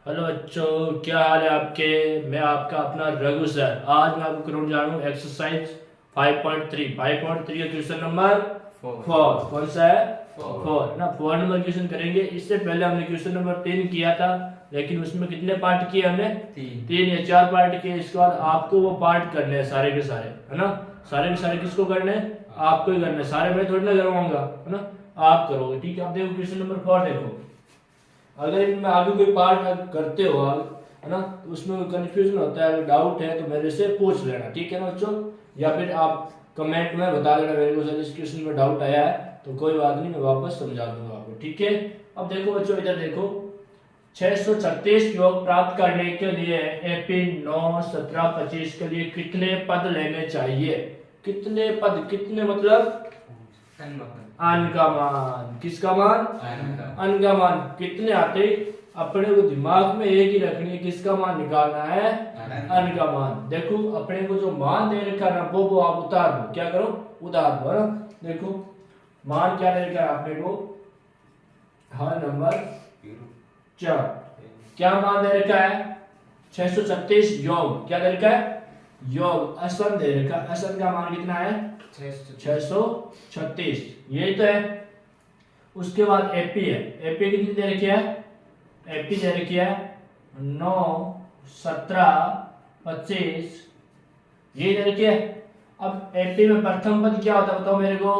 Hello बच्चों, क्या हाल है आपके। मैं आपका अपना रघु सर। आज मैं आपको कराने जा रहा हूँ एक्सरसाइज 5.3 का क्वेश्चन नंबर 4। कौन सा है? 4 ना। 4 नंबर क्वेश्चन करेंगे। इससे पहले हमने क्वेश्चन नंबर 3 किया था, लेकिन उसमें कितने पार्ट किए हमने? 3 या 4 पार्ट किए। इसके बाद आपको वो पार्ट करने हैं सारे के सारे, है ना। सारे के सारे किसको करने हैं? आपको ही करने हैं। सारे मैं थोड़ी ना करवाऊंगा, है ना, आप करोगे। ठीक है, अब देखो क्वेश्चन नंबर 4 देखो। अगर इनमें आगे कोई पार्ट करते हो आप, है ना, तो उसमें कंफ्यूजन होता है, डाउट है तो मेरे से पूछ लेना, ठीक है ना बच्चों। या फिर आप कमेंट में बता देना मेरे को, सर इस क्वेश्चन में डाउट आया है, तो कोई बात नहीं, मैं वापस समझा दूंगा आपको, ठीक है। अब देखो बच्चों, इधर देखो, 636 योग प्राप्त करने के लिए एपी 9, 17, 25 के लिए कितने पद लेने चाहिए? कितने पद? कितने मतलब अन का मान। किसका मान? अन का मान। कितने आते? अपने को दिमाग में एक ही रखनी है, किसका मान निकालना है? अन का मान। देखो अपने को जो मान दे रखा है ना, वो आप उतार दो। क्या करो? उतार दो, है ना। देखो मान क्या दे रखा है आपने को? हर नंबर 4। क्या मान दे रखा है? 636 योग। क्या दे रखा है? योग। असन दे रखा है। असन का मान कितना है? 636। यही तो है। उसके बाद एपी है। एपी कितनी दे रखी है? एपी दे रखी है 9, 17, 25, ये दे रखी है। अब एपी में प्रथम पद क्या होता है बताओ मेरे को?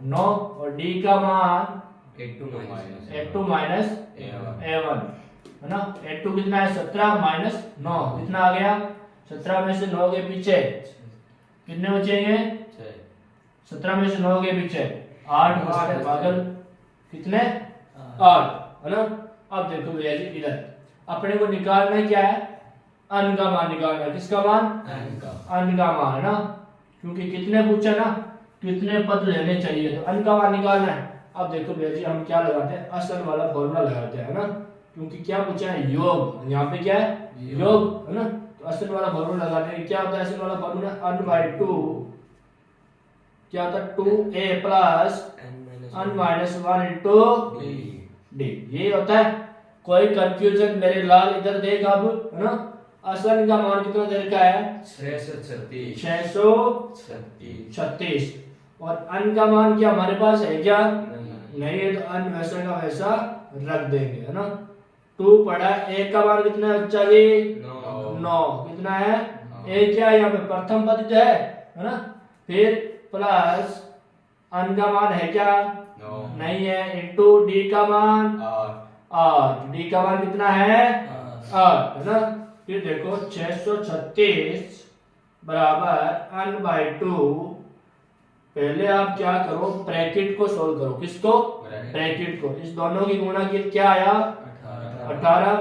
9। और डी का मान A2 माइनस A1, है ना। A2 कितना है? 17 माइनस 9, कितना आ गया? 17 में से 9 के पीछे कितने बचेंगे? 17 में से 9 के पीछे 8 बचते हैं। पागल, कितने? 8, है ना। अब देखो भैया जी, इधर अपने को निकालना है क्या है? अन का मान निकालना है। किसका मान? अन का मान, है ना। क्योंकि कितने पूछा ना, कितने पद लेने चाहिए, तो अन का मान निकालना है। अब देखो भैया जी, हम क्या लगाते हैं? असल वाला फॉर्मूला लगाते हैं, है ना। क्योंकि क्या पूछा है? योग। यहाँ पे क्या है? योग, है ना। तो असल वाला फॉर्मूला लगाने के क्या होता है? असल वाला फॉर्मूला अन बाई 2 क्या होता है? 2a plus n minus 1 into d. ये होता है। कोई कंफ्यूजन मेरे लाल? इधर देख अब, है ना। असल का मान कितना दे रखा है? 636। और अन का मान क्या हमारे पास है क्या? नहीं है, तो अन वैसा का वैसा रख देंगे, है ना। 2 पढ़ा। ए का मान कितना है बच्चा जी? 9। कितना है? ए क्या है यहाँ पे? प्रथम पद जो है ना। फिर प्लस अन का मान है क्या? नहीं है। इंटू डी का मान 8। डी का मान कितना है? 8, है ना। फिर देखो 636 बराबर अन बाई 2। पहले आप क्या करो? ब्रैकेट को सोल्व करो। किसको? ब्रैकेट को। इस दोनों की गुणा की क्या आया? 18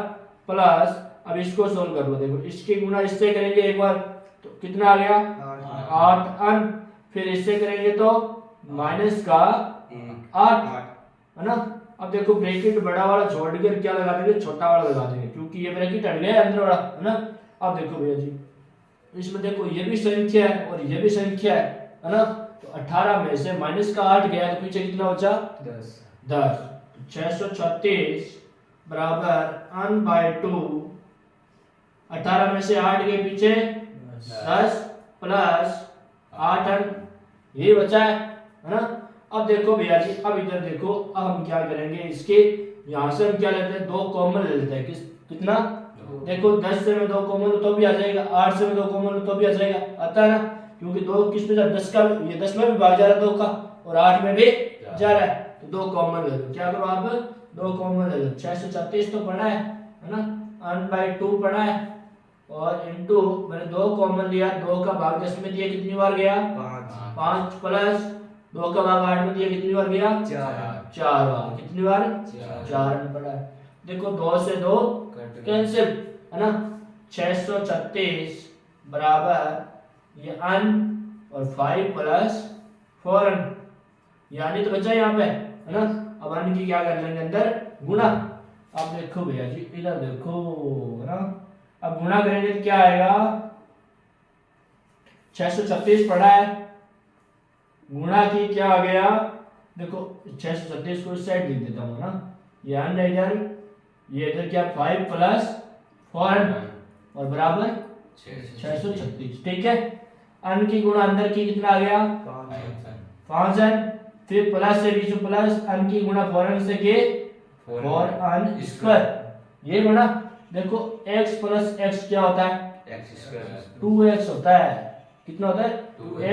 प्लस, अब इसको सोल्व कर लो। देखो इसकी गुणा इससे करेंगे एक बार, तो कितना आ गया? 8 अन। फिर इससे करेंगे तो माइनस का 8, है ना। अब देखो ब्रैकेट बड़ा वाला छोड़ कर क्या लगा देंगे? छोटा वाला लगा देंगे, क्योंकि ये ब्रैकेट हट गया अंदर वाला, है ना। अब देखो भैया जी, इसमें देखो ये भी संख्या है और ये भी संख्या है ना। तो 18 में से माइनस का 8 गया, तो पीछे कितना बचा? 10। 636 बराबर अन बाई 2। 18 में से 8 के पीछे 10 प्लस 8 अन, ये बचा है ना। अब देखो भैया जी, अब इधर देखो, अब हम क्या करेंगे? इसके यहां से हम क्या लेते हैं? 2 कॉमन ले लेते हैं। कितना? देखो 10 से में 2 कॉमन तो भी आ जाएगा, 8 से में 2 कॉमन तो भी आ जाएगा, आता है ना। क्योंकि 2 किस में जा? 10 का, ये 10 में भी भाग जा रहा है 2 का, और 8 में भी जा रहा है, तो 2 कॉमन ले लो। क्या करो आप? 2 कॉमन ले लो। 636 तो पढ़ा है ना। अन बाई 2 पढ़ा है, और इनटू मैंने 2 कॉमन लिया, 2 का भाग 10 में दिया, कितनी बार गया? 5 प्लस 2 का भाग 8 में दिया, कितनी बार गया? 4 बार। कितनी बार? 4 में पड़ा है। देखो 2 से 2 कैंसिल, है ना। 636 बराबर ये अन और 5 प्लस 4 अन, यानी तो बचा यहाँ पे, है ना। अब अन की क्या कर लेंगे? अंदर गुणा। अब देखो भैया जी, इधर देखो, है ना। अब गुणा करेंगे तो क्या आएगा? 636 पढ़ा है, गुणा की क्या आ गया? देखो 636 को इस साइड लिख देता हूँ ना, ये अन इधर, ये इधर क्या 5 प्लस 4 और बराबर 636। ठीक है, अन की गुणा अंदर की कितना आ गया 5 अन, फिर प्लस से बीच में प्लस अन की गुणा 4 अन से के 4 अन स्क्वायर। ये बना देखो x प्लस x क्या होता है 2x होता है। कितना होता है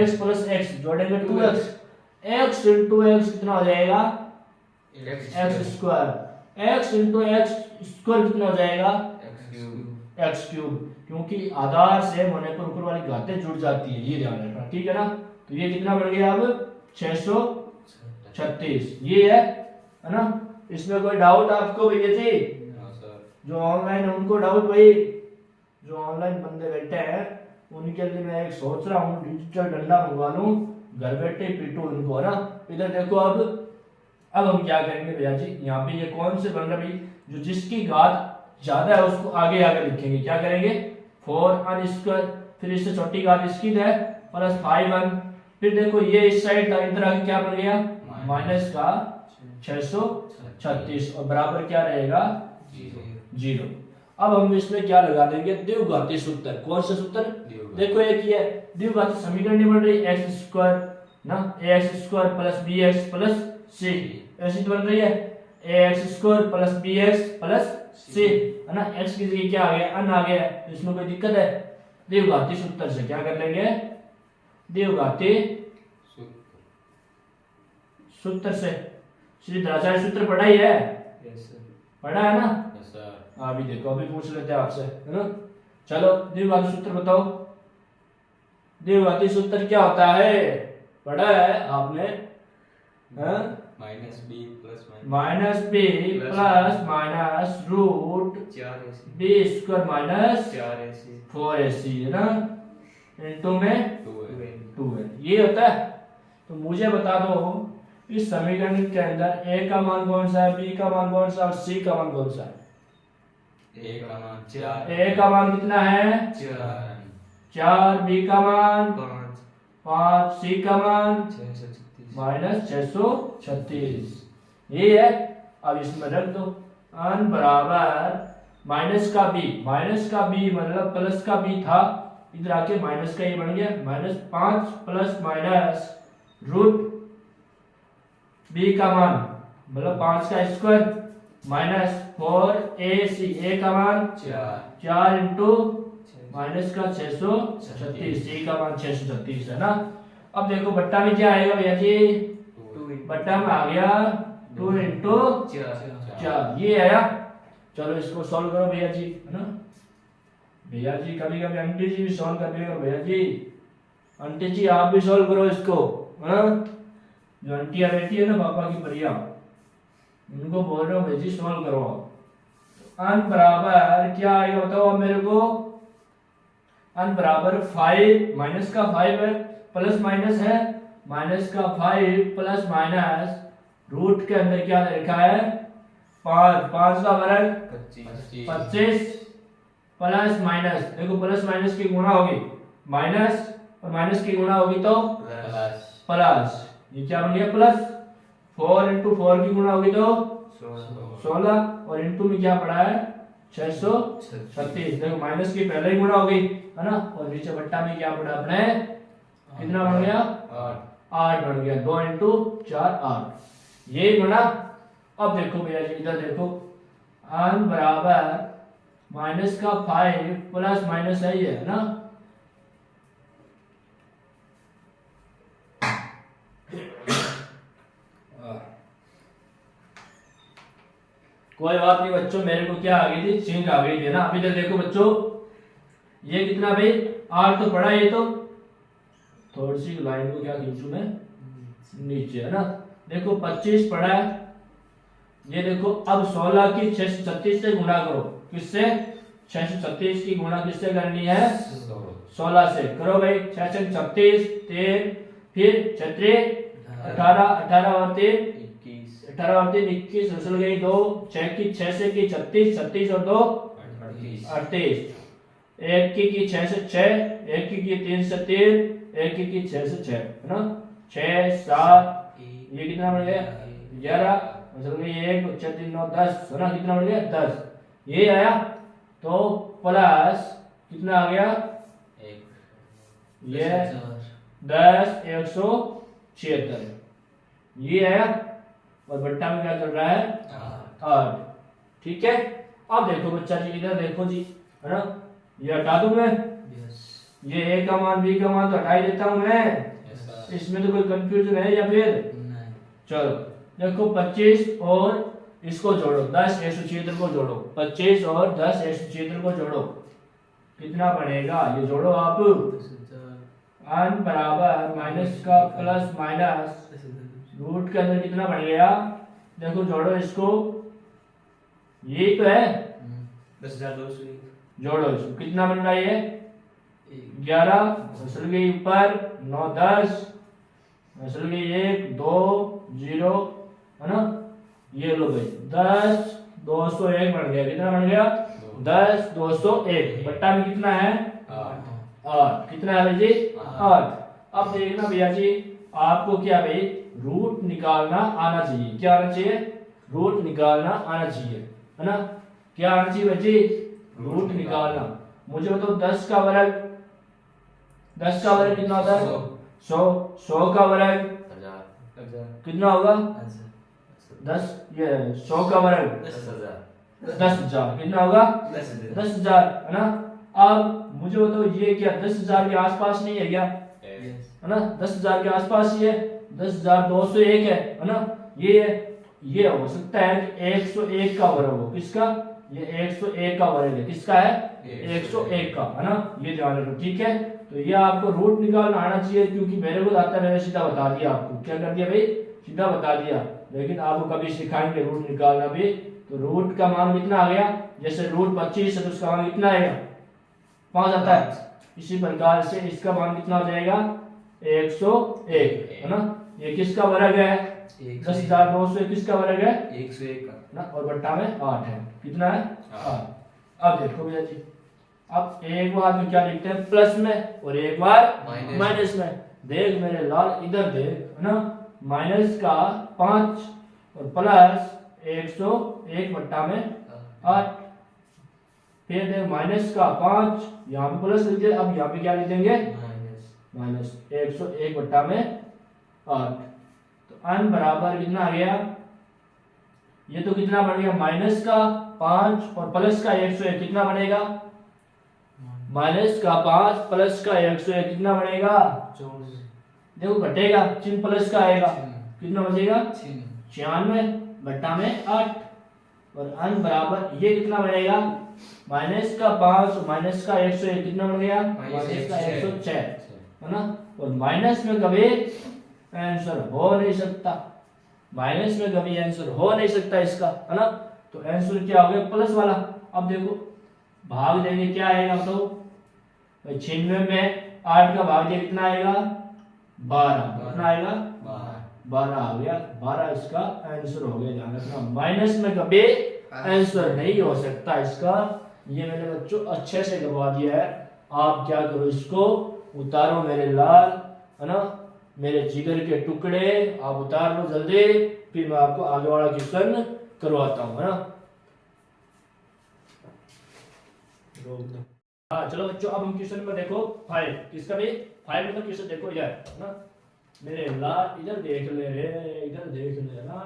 x प्लस x जोड़ेंगे 2x, x इंटू x कितना हो जाएगा x square, x into x square कितना हो जाएगा x क्यूब, क्योंकि आधार से होने पर ऊपर वाली घातें जुड़ जाती है, ये ध्यान रखना। ठीक है ना, तो ये कितना बन गया अब 636। ये है ना। इसमें कोई डाउट आपको भैया जी? जो ऑनलाइन है उनको डाउट भाई, जो ऑनलाइन बंदे बैठे हैं उनके लिए मैं एक सोच रहा हूँ डिजिटल डंडा मंगवा लूं, घर बैठे पीटू उनको, है ना। इधर देखो अब हम क्या करेंगे भैया जी, यहाँ पे ये कौन से बन रहा भाई, जो जिसकी घात ज्यादा है उसको आगे आगे लिखेंगे। क्या करेंगे 4 अन स्क्वायर, फिर इससे छोटी घात इसकी है प्लस 5 अन, फिर देखो ये इस साइड का इधर आगे क्या बन गया माइनस का 636 और बराबर क्या रहेगा 0। अब हम इसमें क्या लगा देंगे द्विघाती सूत्र। कौन सा सूत्र? देखो एक ये द्विघाती समीकरण बन रही है x स्क्वायर ना, ax square plus bx plus c, ऐसी तो बन रही है ax square plus bx plus c, है ना। x की जगह क्या आ गया अन आ गया, इसमें कोई दिक्कत है? द्विघाती सूत्र से क्या कर लेंगे, द्विघाती सूत्र से। श्री द्विघाती सूत्र पढ़ा ही है? पढ़ा है ना? अभी देखो अभी पूछ लेते हैं आपसे, है ना। चलो द्विघाती सूत्र बताओ। द्विघाती सूत्र क्या होता है? पढ़ा है आपने? Minus b plus minus root b square minus 4ac, है ना, इनटू में 2 है। ये होता है। तो मुझे बता दो इस समीकरण के अंदर a का मान कौन सा है, b का मान कौन सा और c का मान कौन सा है? a का मान कितना है 4, b का मान 5, c का मान माइनस 636। ये है। अब इसमें रख दो अन बराबर माइनस का b मतलब प्लस का b था, इधर आके माइनस का ये बन गया -5 प्लस माइनस रूट b का मान मतलब 5 का स्क्वायर माइनस 4ac, a का मान 4 इंटू माइनस का 636, c का मान 636, है ना। अब देखो बट्टा में क्या आएगा भैया जी, बट्टा में आ गया 2 इंटू 4, ये आया। चलो इसको सॉल्व करो भैया जी, है ना। भैया जी कभी कभी आंटी जी भी सॉल्व कर दिया करो भैया जी, आंटी जी आप भी सॉल्व करो इसको, है ना। जो आंटियां बैठी है ना पापा की परिया, उनको बोल रहा हूँ भैया जी सॉल्व करो। अन बराबर क्या आएगा बताओ मेरे को, अन बराबर 5 माइनस का 5 है प्लस माइनस है माइनस का 5 प्लस माइनस रूट के अंदर क्या लिखा है 5 का वर्ग 25 प्लस माइनस, देखो प्लस माइनस की गुणा होगी माइनस और माइनस की गुणा होगी तो प्लस, ये क्या बन गया प्लस। 4 इंटू 4 की गुणा होगी तो 16 और इंटू में क्या पड़ा है 636। देखो माइनस की पहले ही गुणा हो गई, है ना, और नीचे बट्टा में क्या पड़ा अपने कितना बन गया 8 बन गया, 2 इंटू 4 8, ये बना। अब देखो भैया जी इधर देखो अन बराबर माइनस का 5 प्लस माइनस है ये, है ना। कोई बात नहीं बच्चों, मेरे को क्या आ गई थी चिंक आ गई थी ना। अभी तक देखो बच्चों ये कितना भाई 8 तो पड़ा, ये तो थोड़ी सी लाइन को क्या खींचू मैं नीचे, है ना। देखो 25 पड़ा है, ये देखो अब 16 की 636 से गुणा करो, किससे 636 की गुणा किससे करनी है 16 से करो भाई। 6 36 13 फिर 36 18 18 और 3 18 और 3 21 रसल गई 2 6 की 6 से की 36 36 और 2 38 1 की 6 से 6 1 की 3 से 3 1 की 6 से 6, है ना। 6 7 ये कितना बन गया 11 मतलब ये 1 4 3 9 10 है ना, कितना बन गया 10, ये आया। तो प्लस कितना आ गया ये 10 176 ये आया, और बट्टा में क्या चल रहा है 8। ठीक है, अब देखो बच्चा जी इधर देखो जी, है ना, ये हटा दूं मैं, ये ए का मान बी का मान तो हटा ही देता हूं मैं, इसमें तो कोई कंफ्यूजन है या फिर नहीं। चलो देखो 25 और इसको जोड़ो, 10 176 को जोड़ो, 25 और 10 176 को जोड़ो, कितना बनेगा ये जोड़ो आप, अन बराबर माइनस का प्लस माइनस रूट के अंदर कितना बन गया, देखो जोड़ो इसको, ये तो है 10,201, जोड़ो इसको, कितना बन रहा है ये 11, असल गई ऊपर 9 10, असल गई 1 2 0, है ना, ये लो भाई 10 201 बन गया, कितना बन गया 10 201, बट्टा में कितना है 8, कितना है भाई जी 8। अब देखना भैया जी, आपको क्या भाई रूट निकालना आना चाहिए, क्या आना चाहिए, रूट निकालना आना चाहिए, है ना, क्या आना चाहिए भाई जी, रूट निकालना। मुझे बताओ 10 का वर्ग, 10 का वर्ग कितना होता है 100, 100 का वर्ग कितना होगा 10, ये 100 का वर्ग 10,000 कितना होगा 10,000, है ना। अब मुझे बताओ ये क्या 10,000 के आसपास नहीं है क्या, है ना, 10,000 के आसपास ही है, 10,201 है ना, ये हो सकता है कि 101 का वर्ग हो, किसका, ये 101 का वर्ग है, किसका है 101 का, है ना, ये ध्यान रखो। ठीक है, तो ये आपको रूट निकालना आना चाहिए, क्योंकि मेरे को आता है, मैंने सीधा बता दिया आपको, क्या कर दिया भाई सीधा बता दिया, लेकिन आपको कभी सिखाएंगे रूट निकालना भी। तो रूट का मान कितना आ गया, जैसे रूट 25 है तो उसका मान कितना आएगा 5 आता है, इसी प्रकार से इसका मान कितना हो जाएगा 101, है ना, ये किसका वर्ग है 10,201 का वर्ग है 101 ना, और बट्टा में 8 है, कितना है 8। अब देखो भैया जी, अब एक बार में क्या लिखते हैं प्लस में और एक बार माइनस में, देख मेरे लाल इधर देख, है ना, माइनस का 5 और प्लस 101 बट्टा में 8, फिर देख माइनस का 5 यहाँ पे प्लस लिख दिया, अब यहाँ पे क्या लिख देंगे माइनस 101 बट्टा में 8। तो अन बराबर कितना आ गया, ये तो कितना बन गया माइनस का 5 और प्लस का 101, कितना बनेगा माइनस का 5 प्लस का 101 कितना बनेगा, देखो घटेगा, चिन्ह प्लस का आएगा, कितना बचेगा 96 बट्टा में 8, और अन बराबर ये कितना बनेगा माइनस का 5 माइनस का 101 कितना बन गया माइनस का 106, है ना, और माइनस में कभी आंसर हो नहीं सकता, माइनस में कभी आंसर हो नहीं सकता इसका, है ना, तो आंसर क्या हो गया प्लस वाला। अब देखो भाग देंगे क्या आएगा, तो 96 में 8 का भाग दिया कितना आएगा 12, कितना आएगा 12 आ गया, 12 इसका आंसर हो गया। ध्यान रखना माइनस में कभी आंसर नहीं हो सकता इसका, ये मैंने बच्चों अच्छे से करवा दिया है। आप क्या करो इसको उतारो मेरे लाल, है ना, मेरे जिगर के टुकड़े आप उतार लो जल्दी, फिर मैं आपको आगे वाला क्वेश्चन करवाता हूँ, है ना। हाँ चलो बच्चों, अब हम क्वेश्चन में देखो 5, किसका भी 5 मतलब क्वेश्चन देखो इधर, है ना, मेरे लाल इधर देख ले रे, इधर देख ले ना,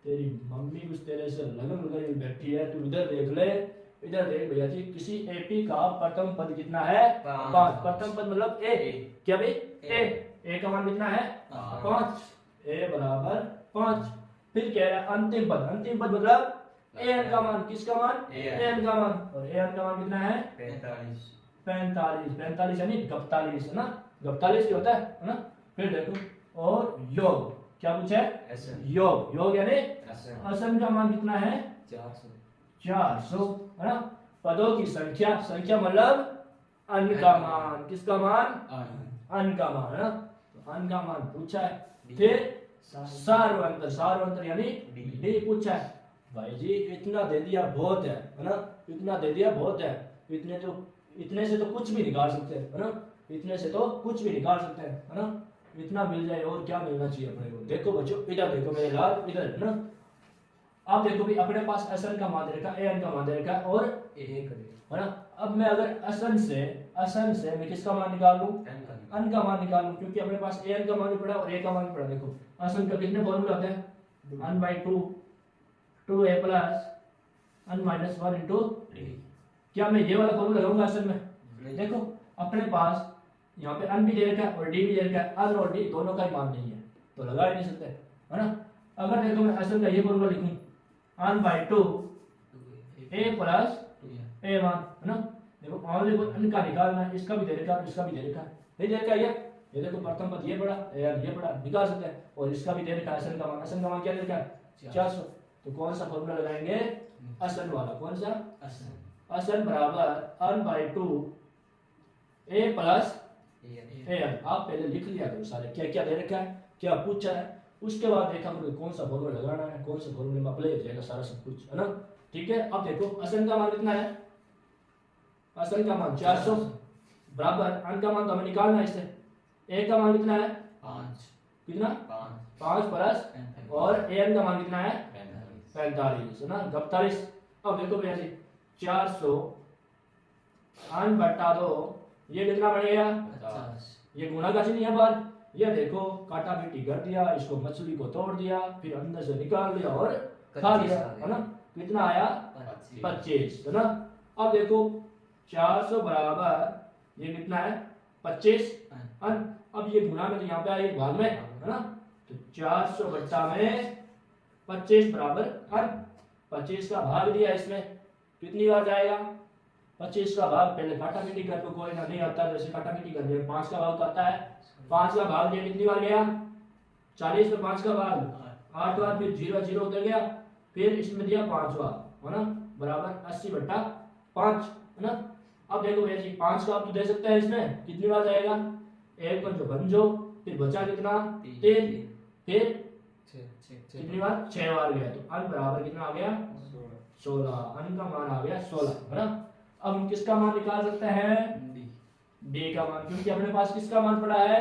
तेरी मम्मी कुछ तेरे से लगन लगाई बैठी है, तू इधर देख ले, इधर देख भैया जी, किसी एपी का प्रथम पद कितना है 5, प्रथम पद मतलब ए, क्या भाई ए का मान कितना है 5, ए बराबर 5, फिर कह रहा है अंतिम पद, अंतिम पद मतलब एन का मान, किसका मान एन का मान, और एन का मान कितना है 45 यानी 42, है ना, 42 होता है ना। फिर देखो और योग क्या पूछा है योग यानी असम का मान कितना है 400, है ना। पदों की संख्या, संख्या मतलब अन का मान, किसका मान अन का मान, है ना, तो अन का मान पूछा है। फिर सार्वंतर यानी डी पूछा है। भाई जी इतना दे दिया बहुत है ना, इतना दे दिया बहुत है, इतने से तो कुछ भी निकाल सकते हैं, है ना, इतने से तो कुछ भी निकाल सकते हैं, है ना, इतना मिल जाए और क्या मिलना चाहिए अपने को। देखो बच्चों इधर देखो मेरे लाल, इधर है ना, आप देखो भी अपने पास एस एन का मान दे रखा है, ए एन का मान दे रखा है और है ना। अब मैं अगर एस एन से मैं किसका मान निकाल लूं, एन का मान निकाल लूं, क्योंकि अपने पास ए एन का मान भी पड़ा और ए का मान भी पड़ा। देखो एस एन का कितने फॉर्मूला होते हैं, n by two, two a plus n minus one into d. क्या मैं ये वाला फॉर्मूला लगाऊंगा एस एन में? देखो अपने पास यहाँ पे एन भी दे रखा है और डी भी दे रखा है, एन और डी दोनों का ही मान नहीं है तो लगा ही नहीं सकते, है ना। अगर देखो मैं एस एन का ये फॉर्मूला लिखूं, n by two a plus a one, है ना। देखो ओनली को एन का निकालना है, इसका भी दे रखा है इसका भी दे रखा है, नहीं दे रखा है ये देखो प्रथम पद ये पड़ा ये पड़ा, निकाल सकते हैं। और इसका भी दे रखा है एस एन का मान क्या दे रखा है 400। तो कौन सा फॉर्मूला लगाएंगे, एस एन वाला। कौन सा, एस एन बराबर n by two a plus a n. आप पहले लिख लिया करो सारे क्या क्या दे रखा है, क्या पूछा है, उसके बाद देखा करो कौन सा फॉर्मूला लगाना है, कौन सा फॉर्मूले में अप्लाई हो जाएगा सारा सब कुछ, है ना। ठीक है, अब देखो एस एन का मान कितना है, एस एन का मान 400 बराबर एन का मान तो हमें निकालना है इससे, ए का मान कितना है 5, कितना 5 प्लस और ए एन का मान कितना है 45, है ना 42। अब देखो भैया जी 400 एन बटा 2 ये कितना बनेगा 50। ये गुणा का चिन्ह है बाहर, ये देखो काटा पीटी कर दिया, इसको मछली को तोड़ दिया, फिर अंदर से निकाल लिया और खा लिया, है ना। कितना आया 25, है ना। अब देखो 400 बराबर ये कितना है 25, अब ये गुणा में तो यहाँ पे आया भाग में, है ना। तो 400 बट्टा में 25 बराबर 25 का भाग दिया, इसमें कितनी बार जाएगा 25 का भाग, पहले काटा पीटी कर तो कोई ना नहीं आता, जैसे काटा पीटी कर दिया 5 का भाग तो आता है, 5 का भाग दिया कितनी बार गया 40 में 5 का भाग 8 बार, फिर 0 0 उतर गया, फिर इसमें दिया 5 बार, है ना बराबर 80 बट्टा 5, है ना। अब देखो भैया जी 5 का आप तो दे सकते हैं, इसमें कितनी बार जाएगा, एक पर जो बंजो, फिर बचा कितना 3, फिर कितनी बार 6 बार गया, तो अन बराबर कितना आ गया 16, अन का मान आ गया 16, है ना। अब हम किसका मान निकाल सकते हैं, डी का मान, क्योंकि अपने पास किसका मान पड़ा है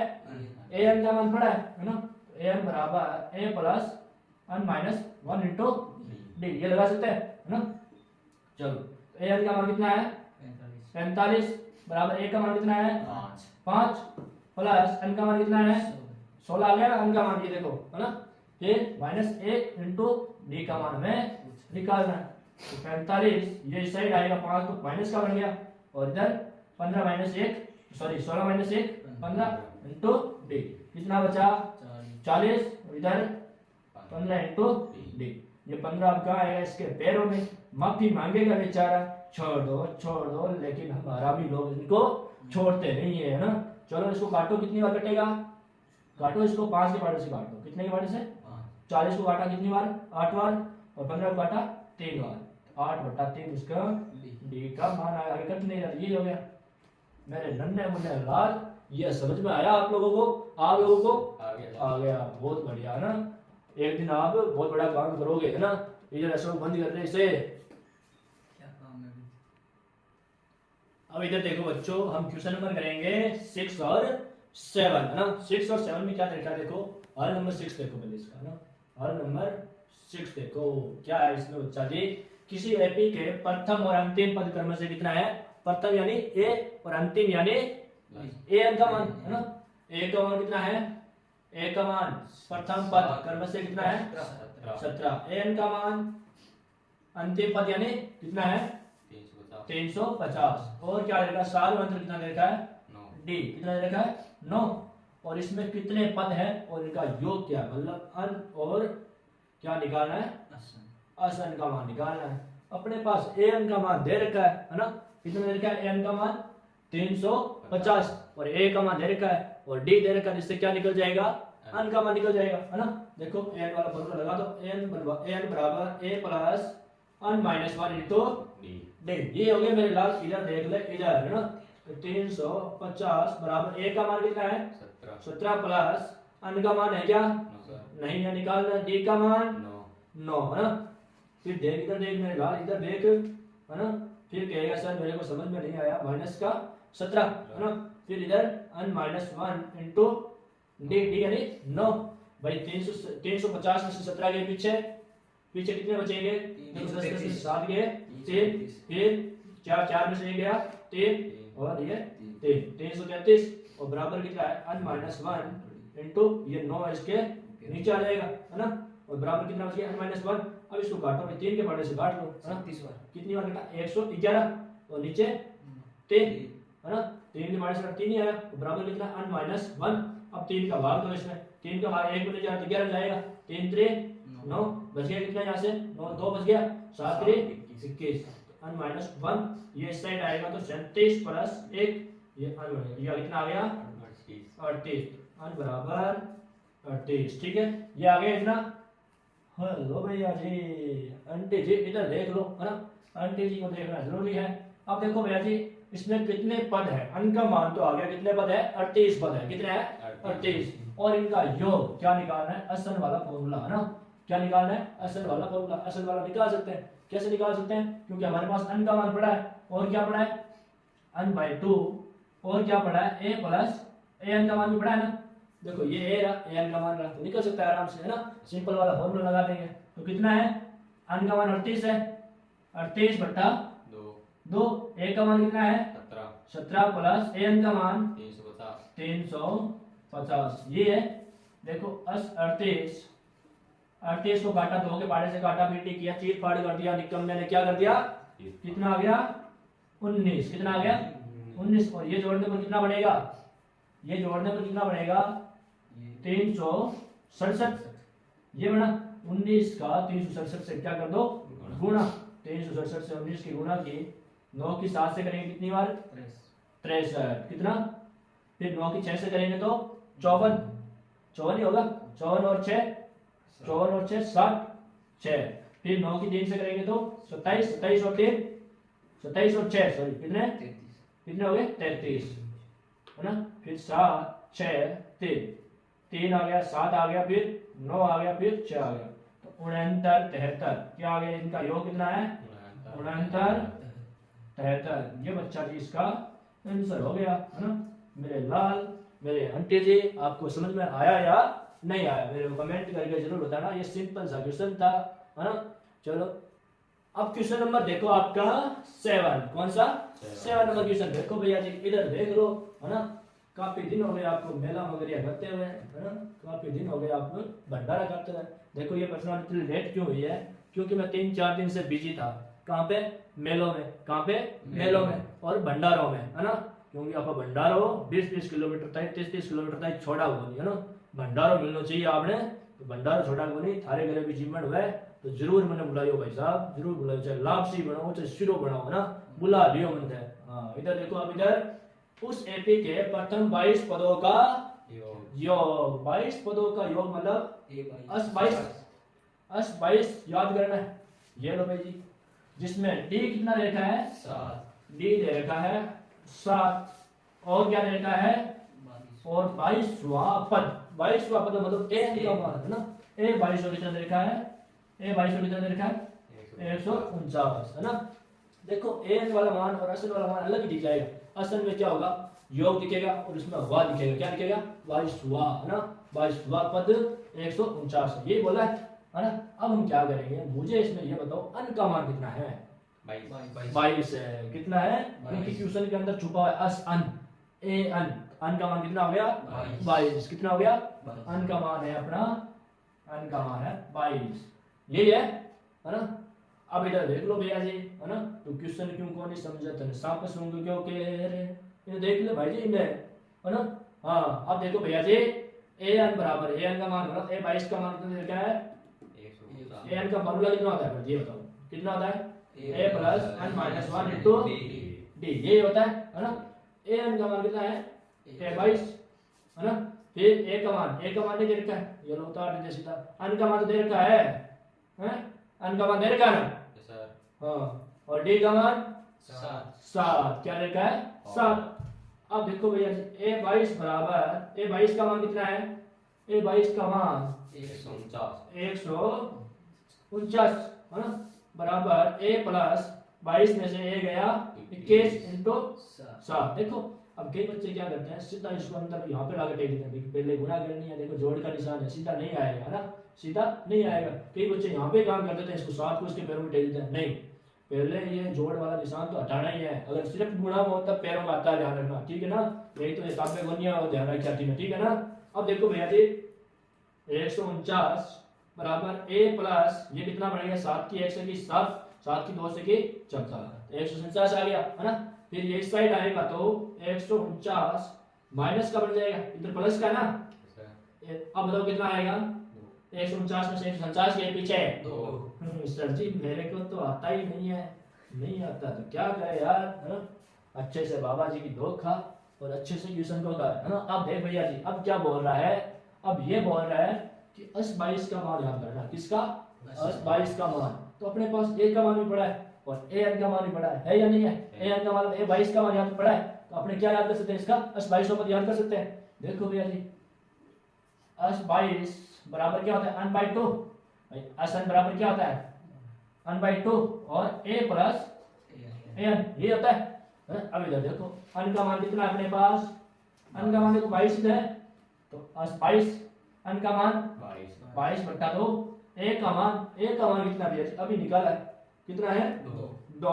ए एन का मान पड़ा है ना। तो ए एन बराबर a plus n minus 1 into d, ये लगा सकते हैं, है ना। चलो ए एन का मान कितना है 45 बराबर ए का मान कितना है 5 प्लस एन का मान कितना है 16 आ गया ना एन का मान, ये देखो, है ना। फिर माइनस 1 इंटू डी का मान हमें निकालना है, तो 45 ये इस साइड आएगा 5 तो माइनस का बन गया, और इधर 15 minus 1 sorry 16 minus 1 15 into D, कितना बचा 40, इधर 15 इंटू डी। ये 15 अब कहाँ आएगा इसके पैरों में, माफी मांगेगा बेचारा, छोड़ दो, लेकिन हम हरामी लोग इनको छोड़ते नहीं है ना। चलो इसको काटो, कितनी बार कटेगा, काटो इसको 5 के बारे से काटो, कितने के बारे से 40 को काटा कितनी बार 8 बार, और 15 को काटा 3 बार, 8 बटा 3 इसका डी का मान आया, आगे कट नहीं रहा, ये हो गया मेरे नन्हे मुन्ने लाल। ये समझ में आया आप लोगों को, आप लोगों को आ गया, बहुत बढ़िया, है ना। एक दिन आप बहुत बड़ा काम करोगे, है ना। इधर ऐसा बंद कर रहे इसे, क्या काम है। अब इधर देखो बच्चों, हम क्वेश्चन नंबर करेंगे 6 और 7, है ना। 6 और 7 में क्या तरीका, देखो हर नंबर 6 देखो पहले इसका, है ना। हर नंबर 6 देखो क्या है इसमें बच्चा जी, किसी एपी के प्रथम और अंतिम पद क्रम से कितना है, प्रथम यानी ए और अंतिम यानी ए एन का मान, है ना। ए का मान कितना है, ए का मान प्रथम पद क्रम से कितना है 17, ए एन का मान अंतिम पद यानी कितना है 350, और क्या रहेगा सार मंत्र कितना दे रखा है डी, कितना दे रखा है 9, और इसमें कितने पद है और इनका योग क्या, मतलब अन और क्या निकालना है अस एन का मान निकालना है। अपने पास ए एन का मान दे रखा है ना, कितना दे रखा है ए एन का मान 350, और ए का मान दे रखा है और डी दे रखा है, जिससे क्या निकल जाएगा अन का मान निकल जाएगा, है ना। देखो एन वाला फॉर्मूला लगा दो, एन बराबर a plus n minus 1 into d, ये हो गया मेरे लाल, इधर देख ले इधर, है ना। तो 350 बराबर ए का मान कितना है 17 प्लस अन का मान है क्या नहीं है, निकालना डी का मान 9, है ना। फिर देख इधर देख मेरे लाल, इधर देख, है ना। फिर कहेगा सर मेरे को समझ में नहीं आया, माइनस का 17, है ना। फिर इधर अन माइनस 1 इंटू डी, डी यानी 9, भाई 350 में से 17 के पीछे पीछे कितने बचेंगे? तीन, 10 10 33, 7 गए 3, फिर 4 में से 1 गया 3 और ये 3, 333 और बराबर कितना है n माइनस 1 इंटू ये 9 इसके नीचे आ जाएगा है ना, और बराबर कितना बच गया n माइनस 1। अब इसको काटो, 3 के पढ़ने से काट लो है ना, 37 बार। कितनी बार कटा? 111 और नीचे 3 है ना, 3 के माइनस 3 ही आया तो बराबर कितना n माइनस 1। अब 3 का भाग दो इसमें, 3 का भाग 1 में जाए तो 11 जाएगा, 3 3 9 बच गया कितना यहाँ से 9 2 बच गया 7 3 21 n माइनस 1। ये इस साइड आएगा तो 37 प्लस 1 ये कितना आ गया 38 n बराबर 38। ठीक है, ये आ गया इतना। हेलो भैया जी, आंटी जी इधर देख लो है ना, आंटी जी को देखना जरूरी है। अब देखो भैया जी इसमें कितने पद है, n का मान तो आ गया, कितने पद है 38 पद है, कितने है 38 और इनका योग क्या निकालना है, असल वाला फॉर्मूला है ना, क्या निकालना है असल वाला फॉर्मूला। असल वाला निकाल सकते हैं, कैसे निकाल सकते हैं, क्योंकि हमारे पास n का मान पड़ा है और क्या पड़ा है n/2 और क्या पड़ा है a प्लस an का मान भी पड़ा है ना, देखो ये a रहा an का मान रहा तो निकल सकता है आराम से है ना, सिंपल वाला फॉर्मूला लगा देंगे तो कितना है n का मान 38 है, 38 बट्टा 2 a का मान कितना है 17 प्लस an का मान 350 ये है। देखो 38 को काटा 2 के पाड़े से काटा, फिर किया चीर फाड़ कर दिया, निकम मैंने क्या कर दिया कितना आ गया 19, कितना आ गया 19 और ये जोड़ने पर कितना बनेगा, ये जोड़ने पर कितना बनेगा 367 ये बना 19 का 367 से क्या कर दो गुणा, 367 से 19 की गुणा की 9 की 7 से करेंगे कितनी बार 63 कितना, फिर 9 की 6 से करेंगे तो 54 ही होगा, 54 और 6 60 6, फिर 9 की 3 से करेंगे तो 27 और 3 27 और 6 सॉरी कितने हो गए 33 है ना, फिर 7 6 3 आ गया 7 आ गया फिर 9 आ गया फिर 6 आ गया तो 69 73 क्या आ गया, इनका योग कितना है 69 73। ये बच्चा जी इसका आंसर हो गया है ना। मेरे लाल मेरे आंटी जी आपको समझ में आया या नहीं आया मेरे को कमेंट करके जरूर बताना, ये सिंपल सा क्वेश्चन था है ना। चलो अब क्वेश्चन नंबर देखो आपका 7, कौन सा 7 नंबर क्वेश्चन देखो भैया जी, इधर देख लो है ना। काफी दिन हो गए आपको मेला मगरिया करते हुए है ना, काफी दिन हो गए आपको भंडारा करते हुए। देखो ये प्रश्न इतनी लेट क्यों हुई है, क्योंकि मैं 3-4 दिन से बिजी था, कहाँ पे मेलों में, कहाँ पे मेलों में और भंडारों में है ना, क्योंकि आप भंडारो 20-20 किलोमीटर तक 30-30 किलोमीटर तक छोड़ा हुआ नहीं है ना, भंडारो मिलना चाहिए आपने, तो भंडारो छोड़ा हुआ नहीं, थारे घरे भी जीवन हुआ है तो जरूर मैंने बुलाइयो भाई साहब, जरूर बुलाइयो, चाहे लापसी बनाओ चाहे शिरो बनाओ ना, बुला लियो मन है। हाँ इधर देखो, अब इधर उस एपी के प्रथम 22 पदों का योग 22 पदों का योग मतलब 22 याद करना है। ये लो भाई जी, जिसमें डी कितना दे रखा है 7, डी दे रखा है 7 और क्या दे रखा है और 22वां पद, 22वां पद मतलब ए का मान है ना, ए 22 कितना दे रखा है, ए 22 कितना दे रखा है 149 है ना। देखो ए वाला मान और असल वाला मान अलग ही दिख जाएगा, असल में क्या होगा योग दिखेगा और उसमें वा दिखेगा, क्या दिखेगा 22वां है ना, 22वां पद 149 ये बोला है ना। अब हम क्या करेंगे, मुझे इसमें ये बताओ अन का मान कितना है 22 है, कितना है क्योंकि क्वेश्चन के अंदर छुपा हुआ है अस अन ए अन का मान कितना हो गया 22, कितना हो गया अन का मान है अपना, अन का मान है 22 यही है ना। अब इधर देख लो भैया जी है ना, तो क्वेश्चन क्यों को नहीं समझा तने सांप सुनूंगे क्यों कह रहे, ये देख ले भाई जी इनने है ना। हाँ अब देखो भैया जी ए एन बराबर ए एन का मान मतलब ए 22 का मान कितना क्या है, ए एन का फॉर्मूला कितना होता है ये बताओ, कितना होता है a plus n minus 1 into d, ये होता है ना। ए एन का मान कितना है ए 22 है ना, फिर ए का मान नहीं दे रखा है, ये लो उतार दीजिए सीधा, एन का मान तो दे रखा है एन का मान दे रखा है ना हाँ, और डी का मान 7 क्या रखा है 7। अब देखो भैया ए 22 बराबर ए 22 का मान कितना है, ए 22 का मान 149 है ना, बराबर ए प्लस 22 में से ए गया 21 इंटू 7। देखो अब कई बच्चे क्या करते हैं, सीधा इसको अंदर यहाँ पे लाके टेक देते हैं, देखो पहले गुणा करनी है, देखो जोड़ का निशान है, सीधा नहीं आएगा, है ना, सीधा नहीं आएगा। कई बच्चे यहाँ पे काम कर देते हैं, इसको साथ को इसके पैरों में टेक देते हैं, नहीं, पहले ये जोड़ वाला निशान तो हटाना ही है। अगर सिर्फ गुणा हो तब पैरों में आता है, ध्यान रखना, ठीक है ना, यही तो हिसाब में गुनिया और ध्यान रखिए, ठीक है ना। अब देखो भैया जी 149 बराबर a प्लस ये कितना बढ़ेगा, 7 की 1 से की 7, 7 की 2 से की 14, 149 आ गया, है ना। फिर ये इस साइड आएगा तो 149 माइनस का बन जाएगा, इधर प्लस का ना। अब बताओ कितना आएगा, 149 में से 149 के पीछे 2। सर जी मेरे को तो आता ही नहीं है, नहीं आता तो क्या करे यार, है ना। अच्छे से बाबा जी की धोखा और अच्छे से ट्यूशन को कर, है ना। अब देख भैया जी अब क्या बोल रहा है, अब ये बोल रहा है कि 22 का मान याद करना, किसका, 22 का मान। तो अपने पास a का मान भी पड़ा है और an का मान भी पड़ा है या नहीं है, an का मान a22 का मान यहाँ पे पड़ा है, तो अपने क्या याद कर सकते हैं, इसका 22 पद याद कर सकते हैं। देखो भैया जी 22 बराबर क्या होता है, अन बाई 2, अन बराबर क्या होता है, अन बाई 2 और a प्लस an ये होता है। अब इधर देखो अन का मान कितना है अपने पास, अन का मान देखो 22 है, तो 22 अन का मान 22 बट्टा 2, a का मान कितना भी है अभी निकाला है, कितना है 2,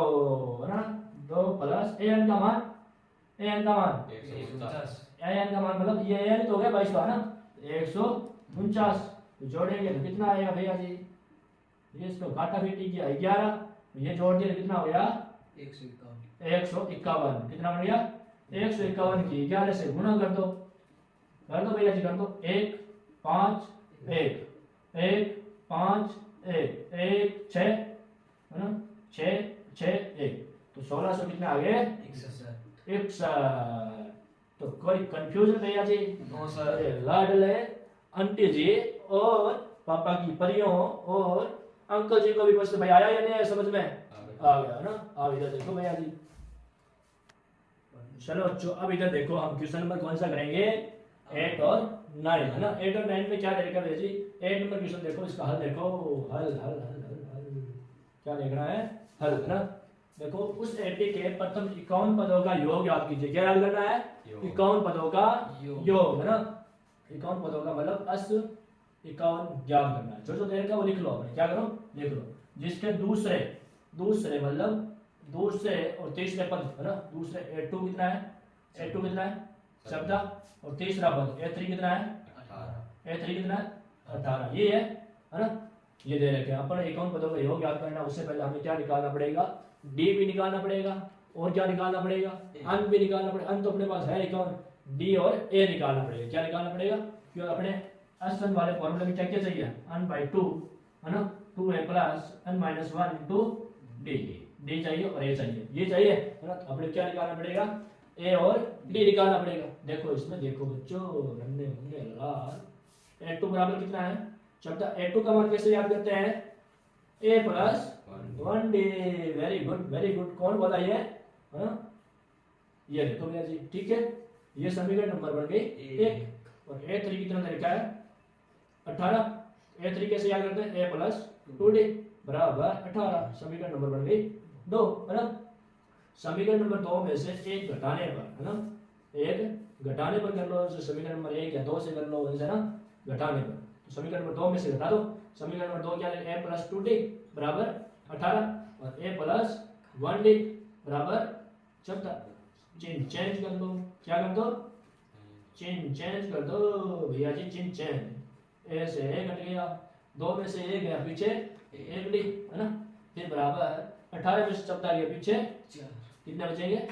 है ना, 2 प्लस an का मान 149, an का मान मतलब ये an तो हो गया 22 का, है ना, 149, तो जोड़ेंगे तो कितना आएगा भैया जी, ये इसको काटा पीटी किया 11, ये जोड़ दिया तो कितना हो गया 151, कितना बन गया 151 की 11 से गुणा कर दो भैया जी, कर दो, 1 5 1 1 5 1 1 6, है ना, 6 6 1, तो 1600 कितने आ गए 61। तो कोई कंफ्यूजन भैया जी, नो सर। लाडले आंटी जी और पापा की परियों और अंकल जी को भी प्रश्न भाई आया या नहीं आया समझ में, आ गया ना। अब इधर देखो भैया जी, चलो अब इधर देखो हम क्वेश्चन नंबर कौन सा करेंगे, 8 और 9, है ना। 8 और 9 में क्या देखा भैया जी, 8 नंबर क्वेश्चन देखो, इसका हल देखो, हल हल हल हल हल क्या देखना है, हल, है ना। देखो उस 80 के प्रथम 51 पदों का योग याद कीजिए, क्या याद करना है, 51 पदों का योग, है ना। 51 पदों का मतलब 51 याद करना है, जो दे रखा वो लिख लो, अपने क्या करो लिख लो, जिसके दूसरे मतलब दूसरे और तीसरे पद, है ना, दूसरे A2 कितना है, A2 कितना है 14 और तीसरा पद A3 कितना है 18, A3 कितना है 18, ये है ना। ये दे रखे हैं अपन 51 पदों का योग याद करना, उससे पहले हमें क्या निकालना पड़ेगा, डी भी निकालना पड़ेगा और क्या निकालना पड़ेगा, अन भी निकालना पड़ेगा, अन तो अपने पास है 51, डी और ए निकालना पड़ेगा, क्या निकालना पड़ेगा, क्योंकि अपने अन वाले फॉर्मूले में क्या क्या चाहिए, अन बाई 2, है ना, 2a plus n minus 1 into D चाहिए और ए चाहिए, ये चाहिए, है ना। अपने क्या निकालना पड़ेगा, ए और डी निकालना पड़ेगा। देखो इसमें देखो बच्चों, नन्हे मुन्ने लाल, A2 बराबर कितना है 14, A2 का मान कैसे याद करते हैं, a plus 1d, very good, कौन बोला ये, है ना, ये देखो भैया जी, ठीक है, ये समीकरण नंबर बन गई 1 और A3 कितना तरीका है 18, A3 कैसे याद करते हैं, a प्लस 2d बराबर 18, समीकरण नंबर बन गई 2, है ना। समीकरण नंबर 2 में से एक घटाने पर, है ना, एक घटाने पर कर लो, समीकरण नंबर 1 या 2 से कर लो, है ना, घटाने पर, तो समीकरण नंबर 2 में से घटा दो, समीकरण नंबर 2 क्या है, a प्लस 2d बराबर 18 और a प्लस 1d बराबर 14, चेंज कर दो, क्या कर दो, चेंज कर दो भैया जी, चेंज, a से a घट गया, 2 में से 1 गया पीछे 1d, है ना, फिर बराबर 18 में से 14 गया पीछे 4, कितने बचेंगे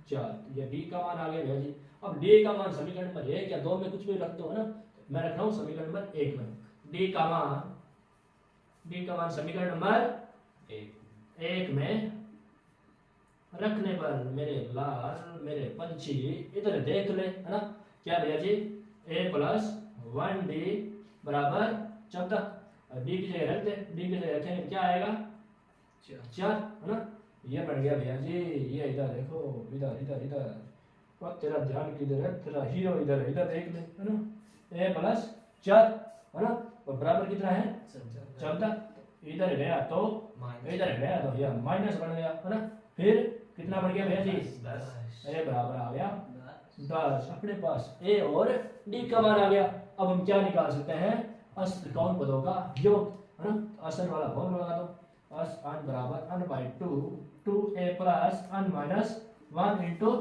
4, ये d का मान आ गया भैया जी। अब d का मान समीकरण नंबर 1 या 2 में कुछ भी रख दो, है ना, मैं रख रहा हूँ समीकरण नंबर 1 में, d का मान समीकरण नंबर 1 में रखने पर मेरे लाल मेरे पंछी इधर देख ले, है ना, क्या भैया जी, a प्लस 1d बराबर 14, डी की जगह रख दे, डी की जगह रखेंगे क्या आएगा 4, है ना, ये बन गया भैया जी। ये इधर देखो, इधर और तेरा ध्यान किधर है, तेरा हीरो इधर है, इधर देख ले, है ना, a प्लस 4, है ना, और बराबर कितना है 14, इधर गया तो ये माइनस बन गया, है ना, फिर कितना बन गया भैया जी 10, ये बराबर आ गया 10। अपने पास ए और डी का मान आ गया। अब हम क्या निकाल सकते हैं, अस त्रिकोण पदों का योग, है ना। असन वाला फॉर्मूला लगा दो, अस अन बराबर n by 2 2a plus n minus 1 into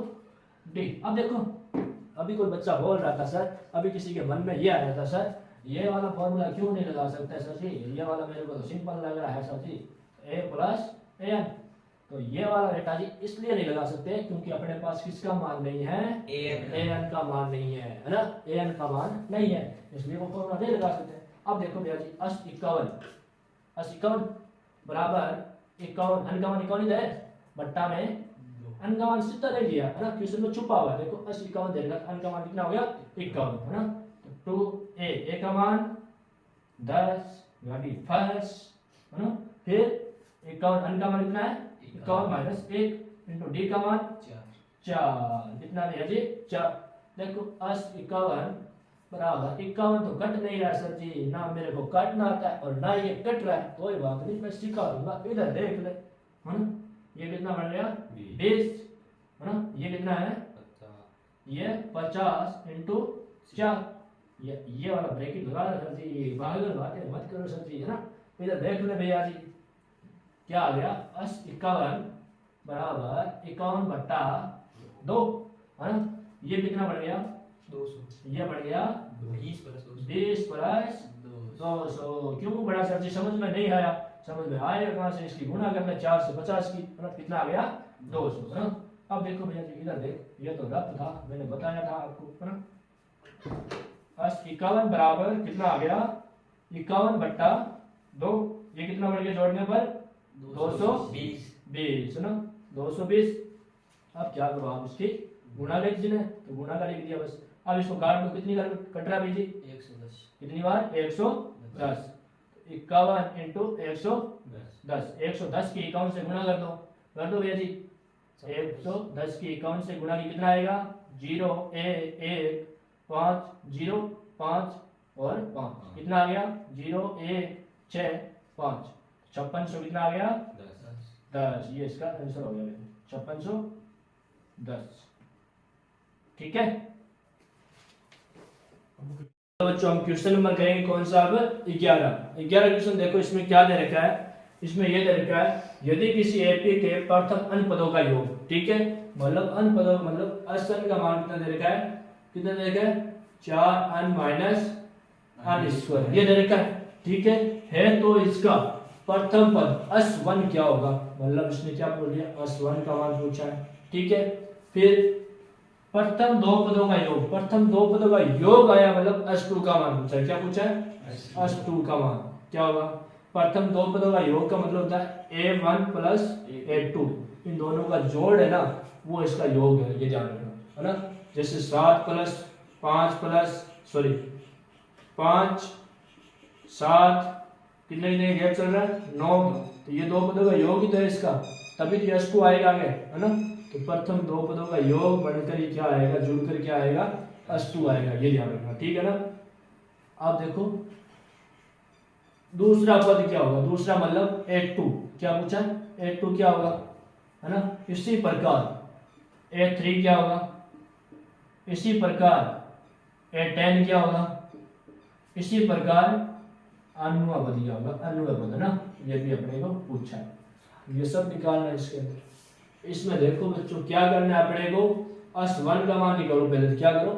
d. अब देखो, अभी कोई बच्चा बोल रहा था सर, अभी किसी के मन में ये आया था सर, ये वाला फॉर्मूला क्यों नहीं लगा सकते सर जी, ये वाला मेरे को तो सिंपल लग रहा है sir ji, a plus a n. तो ये वाला बेटा जी इसलिए नहीं लगा सकते क्योंकि अपने पास किसका मान नहीं है, ए एन का मान नहीं है ना, ए एन का मान नहीं है, इसलिए वो फॉर्मूला नहीं लगा सकते। अब देखो भैया जी, अस 51 बराबर 51, अन का मान 51 है, बट्टा में अन का मान सीधा ले लिया है ना, क्वेश्चन में छुपा हुआ है। देखो 51 देगा, अन का मान कितना हो गया 51, है ना। तो 2a का मान 10 यानी फर्स्ट, है ना। फिर 51 अन का मान कितना है 51 माइनस 1 इंटू डी का मान 4, कितना दिया जी 4। देखो अस 51 बराबर 51 तो कट नहीं रहा सर जी, ना मेरे को काटना आता है और ना ये कट रहा है, कोई बात नहीं मैं सिखा दूंगा, इधर देख ले, है ना। ये कितना बन गया 20, है ना। ये कितना है ये 50 इंटू 4, ये वाला ब्रैकेट लगा रहा सर जी, पागल बातें मत करो सर जी, है ना। इधर देख ले भैया जी, क्या आ गया अस 51 बराबर 51 बट्टा 2, है ना। ये कितना बढ़ गया 200, ये बढ़ गया 20 प्लस 200। क्यों बढ़ा सर जी, समझ में नहीं आया, समझ में आएगा कहां से, इसकी गुणा करना 4 से 50 की, मतलब कितना आ गया 200, है ना। अब देखो भैया जी इधर देख, ये तो रफ था, मैंने बताया था आपको, है ना। अस 51 बराबर कितना आ गया 51 बट्टा 2, ये कितना बढ़ गया जोड़ने पर 220, है ना 220। अब क्या करो आप इसकी गुणा लिख जिन्हें, तो गुणा का लिख दिया बस। अब इसको काट दो, कितनी कट रहा है जी 110, कितनी बार 110, 51 इंटू 110, 110 की 51 से गुणा कर दो भैया जी, 110 की 51 से गुणा की कितना आएगा 0 1 5 0 5 और 5, कितना आ गया 0 1 6 5, 5600 कितना आ गया 10, ये इसका आंसर हो गया 5610। ठीक है, तो बच्चों हम क्वेश्चन नंबर करेंगे कौन सा, अब 11 क्वेश्चन। देखो इसमें क्या दे रखा है, इसमें ये दे रखा है यदि किसी एपी के प्रथम अन पदों का योग, ठीक है, मतलब अन पदों मतलब असन का मान कितना दे रखा है, कितना दे रखा है 4 अन माइनस अन स्क्वायर, ये दे रखा है, ठीक है। तो इसका प्रथम पद अस1 क्या होगा, मतलब इसने क्या बोल दिया अस1 का मान पूछा है, ठीक है। फिर प्रथम दो पदों का योग, प्रथम दो पदों का योग आया, मतलब अस2 का मान पूछा है, क्या पूछा है अस2 का मान क्या होगा। प्रथम दो पदों का योग का मतलब होता है a1 प्लस a2, इन दोनों का जोड़ है ना वो इसका योग है, ये ध्यान रखना, है ना। जैसे 7 प्लस 5 प्लस 5 7 कितने कितने गैप चल रहा है 9, तो ये दो पदों का योग ही तो है इसका, तभी तो अस2 आएगा आगे, है ना। तो प्रथम दो पदों का योग बनकर ही क्या आएगा, जुड़कर क्या आएगा अस2 आएगा, ये ध्यान रखना, ठीक है ना। अब देखो दूसरा पद क्या होगा, दूसरा मतलब a2 क्या पूछा, a2 क्या होगा, है ना। इसी प्रकार a3 क्या होगा, इसी प्रकार a10 क्या होगा, इसी प्रकार अनुय पद क्या होगा, अनुय पद, है ना, ये भी अपने को पूछा है, ये सब निकालना है इसके अंदर। इसमें देखो बच्चों क्या करना है अपने को, अस1 का मान निकालो, पहले तो क्या करो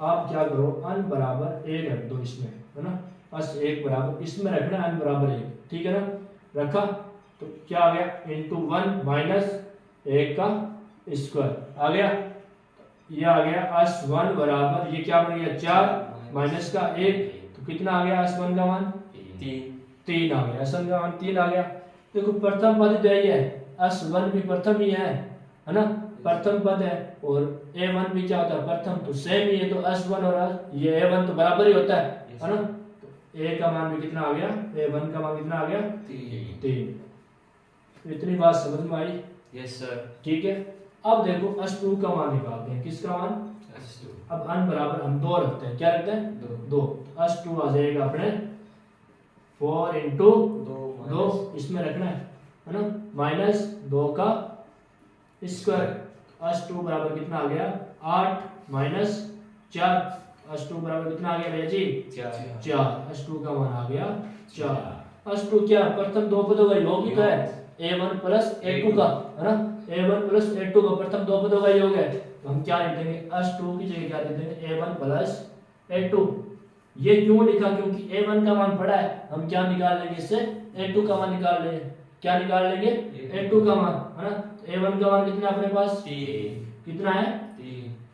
आप, क्या करो अन बराबर 1 रख दो इसमें, है ना, अस1 बराबर इसमें रखना अन बराबर 1, ठीक है ना। रखा तो क्या आ गया इंटू 1 माइनस 1 का स्क्वायर आ गया, ये आ गया अस1 बराबर, ये क्या बन गया 4 माइनस का 1, तो कितना आ गया अस1 का मान 3 आ गया, अस1 का मान 3 आ गया। देखो प्रथम पद तो यही है, अस1 भी प्रथम ही है ना, प्रथम पद है, और a1 भी क्या होता है प्रथम, तो सेम ही है, तो अस1 और ये a1 तो बराबर ही होता है ना। तो a का मान भी कितना आ गया, a1 का मान कितना आ गया 3। इतनी बात समझ में आई, यस सर, ठीक है। अब देखो अस2 का मान निकालते हैं, किसका मान अस2, अब अन बराबर हम 2 रखते हैं, क्या रखते हैं 2, अस2 आ जाएगा अपने 4 इंटू 2 इसमें रखना है ना, माइनस 2 का स्क्वायर, अस2 बराबर कितना आ गया 8 माइनस 4 S2 बराबर कितना आ गया भैया जी 4 S2 का मान आ गया 4 S2 क्या प्रथम दो पदों का योग ही तो है A1 प्लस A2 का है ना A1 प्लस A2 का प्रथम दो पदों का योग है तो हम क्या लिख देंगे S2 की जगह क्या लिख देंगे A1 प्लस A2 ये क्यों लिखा क्योंकि A1 का मान पड़ा है हम क्या निकाल लेंगे इससे A2 का मान निकाल लेंगे क्या निकाल लेंगे A2 का मान है ना A1 का मान कितना अपने पास कितना है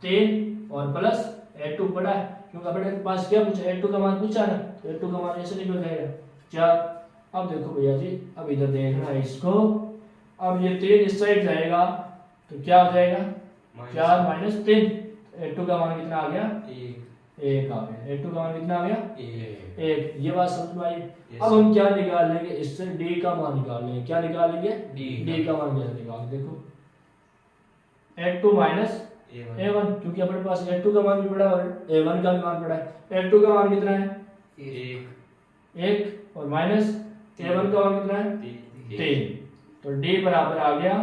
3 और प्लस A2 पड़ा है क्योंकि अपने पास क्या पूछा A2 का मान पूछा ना तो A2 का मान ऐसे निकल जाएगा 4 अब देखो भैया जी अब इधर देखना है इसको अब ये 3 इस साइड जाएगा तो क्या हो जाएगा 4 माइनस 3 A2 का मान कितना आ गया 1 आ गया A2 का मान कितना आ गया 1 ये बात समझ में आई अब हम क्या निकाल लेंगे इससे D का मान निकाल लेंगे क्या निकाल लेंगे D का मान कैसे निकाल देखो A2 माइनस A1 क्योंकि अपने पास A2 का मान भी पड़ा है और A1 का भी मान पड़ा है A2 का मान कितना है 1 और माइनस A1 का मान कितना है 3 तो D बराबर आ गया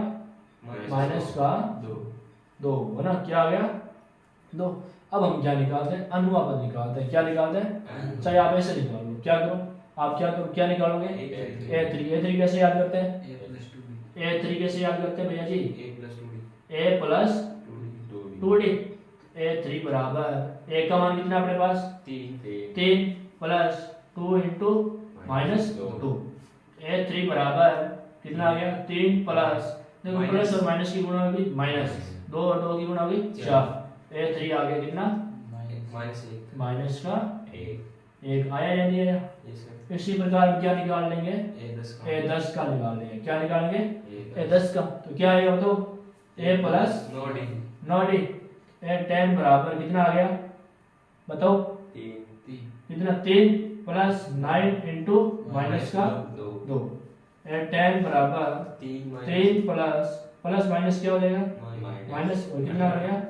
माइनस का 2 है ना क्या आ गया 2 अब हम क्या निकालते हैं अनुपात निकालते हैं क्या निकालते हैं चाहे आप ऐसे निकाल लो क्या करो आप क्या करो क्या निकालोगे A3 कैसे याद करते हैं A3 कैसे याद करते हैं भैया जी A प्लस 2D A3 बराबर A का मान कितना अपने पास 3 प्लस 2 इंटू माइनस 2 A3 बराबर कितना आ गया 3 प्लस देखो प्लस और माइनस की गुणा होगी माइनस 2 और 2 की गुणा होगी 4 A3 आ गया कितना माइनस का 1 आया या नहीं आया इसी प्रकार हम क्या निकाल लेंगे A10 का निकाल लेंगे क्या निकालेंगे A10 का तो क्या आएगा बताओ A प्लस 9D A10 बराबर कितना आ गया बताओ कितना 3 प्लस 9 इंटू माइनस का 2 A10 बराबर 3 प्लस प्लस माइनस क्या हो जाएगा माइनस और कितना आ गया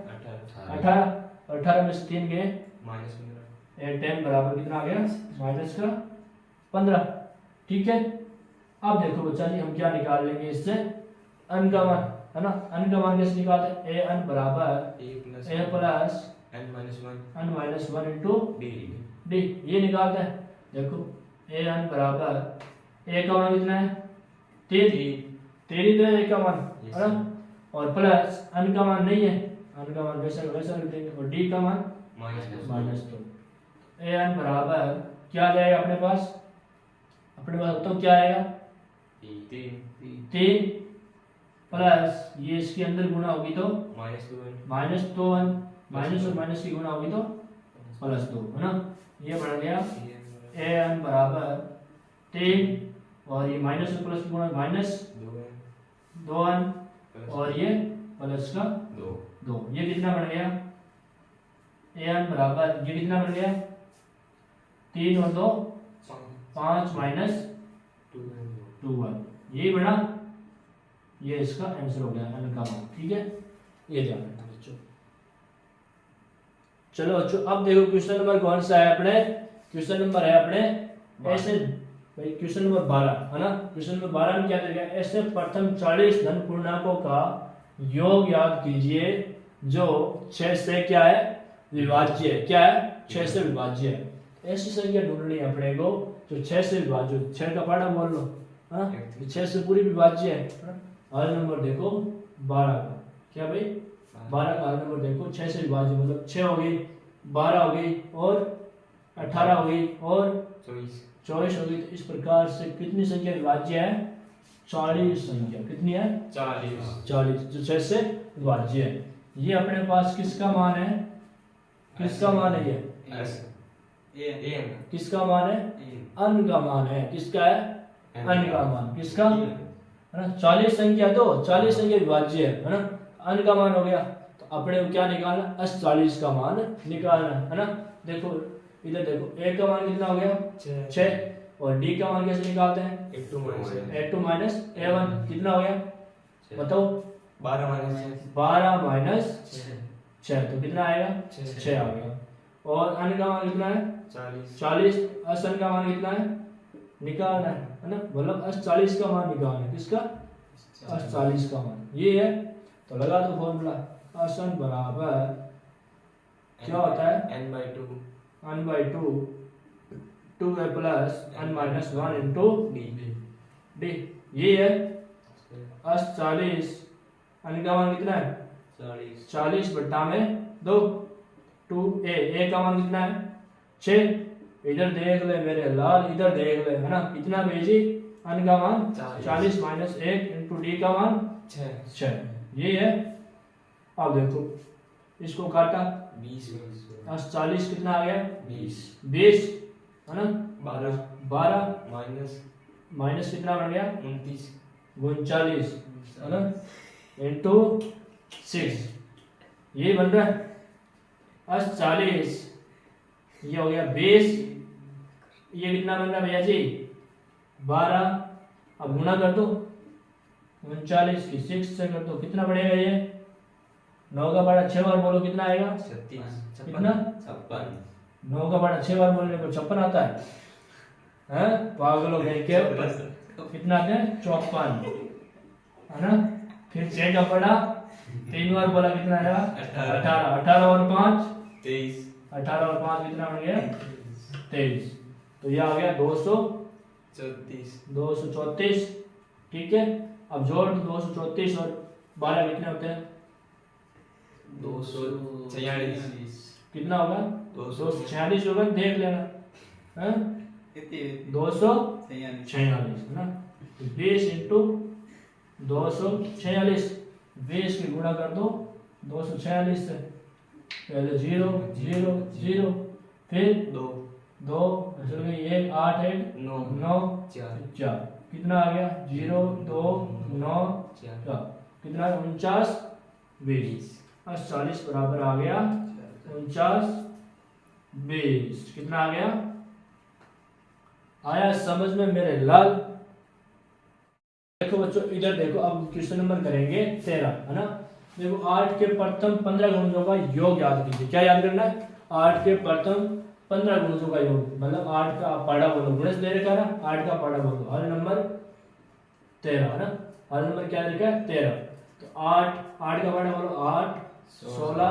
18 18 में से 3 गए A10 बराबर कितना आ गया माइनस का 15 ठीक है अब देखो बच्चा जी हम क्या निकाल लेंगे इससे अन का मान है ना अन का मान कैसे निकालते हैं an बराबर a plus n minus 1 into d ये निकालते हैं देखो an बराबर a का मान कितना है 3 ही तो है a का मान है ना और प्लस n का मान नहीं है n का मान वैसा वैसा लिख देंगे और d का मान माइनस 2 an बराबर क्या आ जाएगा अपने पास तो क्या आएगा 3 प्लस ये इसके अंदर गुणा होगी तो माइनस 2 माइनस और माइनस की गुणा होगी तो प्लस 2 है ना ये बन गया an बराबर 3 और ये माइनस और प्लस की गुणा माइनस 2 और ये प्लस का 2 ये कितना बन गया an बराबर ये कितना बन गया 3 और 2 5 माइनस 2 यही बना ये इसका आंसर हो गया n का मान ठीक है ये ध्यान रखना बच्चों चलो बच्चों अब देखो क्वेश्चन नंबर कौन सा है अपने क्वेश्चन नंबर है अपने ऐसे भाई क्वेश्चन नंबर 12 है ना क्वेश्चन नंबर 12 में क्या दिया गया ऐसे प्रथम 40 धन पूर्णांकों का योग याद कीजिए जो 6 से क्या है विभाज्य है क्या है 6 से विभाज्य है ऐसी संख्या ढूंढनी है अपने को जो 6 से विभाज्य 6 का पाड़ा बोल लो हाँ 6 से पूरी विभाज्य है हल नंबर देखो 12 का क्या भाई 12 का हल नंबर देखो 6 से विभाज्य मतलब 6 हो गई 12 हो गई और 18 हो गई और 24 हो गई तो इस प्रकार से कितनी संख्या विभाज्य है 40 संख्या कितनी है 40 जो 6 से विभाज्य है ये अपने पास किसका मान है किसका मान है ये किसका मान है अन का मान है किसका है अन का मान किसका है ना 40 संख्या तो 40 संख्या विभाज्य है ना अन का मान हो गया तो अपने को क्या निकालना 40 का मान निकालना है ना देखो इधर देखो a का मान कितना हो गया 6 और d का मान कैसे निकालते हैं a2 माइनस a1 कितना हो गया बताओ 12 माइनस 6 तो कितना आएगा 6 आ गया और अन का मान कितना है 40 असन का मान कितना है निकालना है ना मतलब 40 का मान निकालना है किसका 40 का मान ये है तो लगा दो फॉर्मूला असन बराबर क्या होता है n/2 1/2 2a plus n minus 1 into d. ये है अस 40 n का मान कितना है 40 बट्टा में 2 2a का मान कितना है 6। इधर देख ले मेरे लाल, इधर देख ले, है ना, कितना भेजी n का मान 40 माइनस 1 इंटू डी का मान 6। ये है। अब देखो इसको काटा 20 40 कितना आ गया 20 है ना 12 माइनस कितना बन गया 39 है ना इंटू 6। ये बन रहा है 40 ये हो गया 20। ये कितना बन रहा है भैया जी 12। अब गुणा कर दो 39 की 6 से कर दो, कितना बढ़ेगा ये 9 का बड़ा 6 बार बोलो कितना आएगा 36 कितना 9 का बड़ा 6 बार बोलने को 56 आता है पागलों के कितना आते हैं 54 है ना। फिर 6 का बड़ा 3 बार बोला कितना आएगा 18 और 5 23 18 और 5 कितना बन गया 23। तो ये आ गया 234। ठीक है। अब जोड़ 234 और 12 कितने होते हैं 246 कितना होगा 246 होगा, देख लेना है 246 है ना। 20 इंटू 246 20 की गुणा कर दो 246 से, पहले 0 0 0 फिर 2 चल गई 1 8 1 9 4 कितना आ गया 0 2 9 4 कितना 49 20 40 बराबर आ गया 49 20। कितना आ गया आया समझ में मेरे लाल। देखो बच्चों इधर देखो, अब क्वेश्चन नंबर करेंगे 13 है ना। देखो 8 के प्रथम 15 गुणजों का योग याद कीजिए। क्या याद करना है 8 के प्रथम 15 गुणजों का योग, मतलब 8 का पाड़ा बोलो, गुणज दे रखा है ना, 8 का पाड़ा बोलो, हल नंबर 13 है ना। हल नंबर क्या लिखा है 13। तो 8 का पाड़ा बोलो 8 16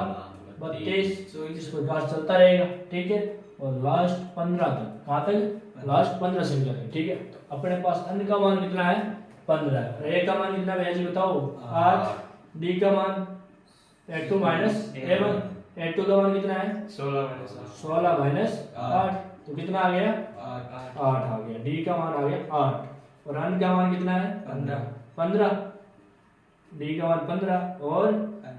32 इस प्रकार चलता रहेगा। ठीक है। और लास्ट 15 तक, कहाँ तक लास्ट 15 संख्या तक। ठीक है। तो अपने पास n का मान कितना है 15 है, और a का मान कितना भैया जी बताओ 8, d का मान 8 माइनस a1, 8 का मान कितना है 16 माइनस 8, तो कितना आ गया 8 आ गया। d का मान आ गया 8 और n का मान कितना है 15, d का मान 15 और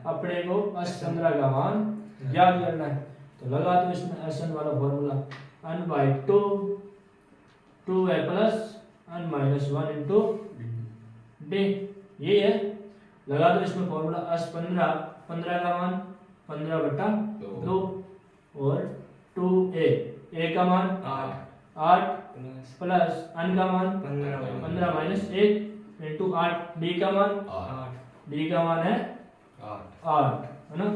अपने को 15 का मान याद करना है। तो लगा दो इसमें SN वाला formula n/2 2a plus n minus 1 into d. ये है, लगा दो इसमें फॉर्मूला 15 का मान 15/2 और 2a का मान 8 प्लस n का मान 15 माइनस 1 इंटू 8, डी का मान है 8 है ना।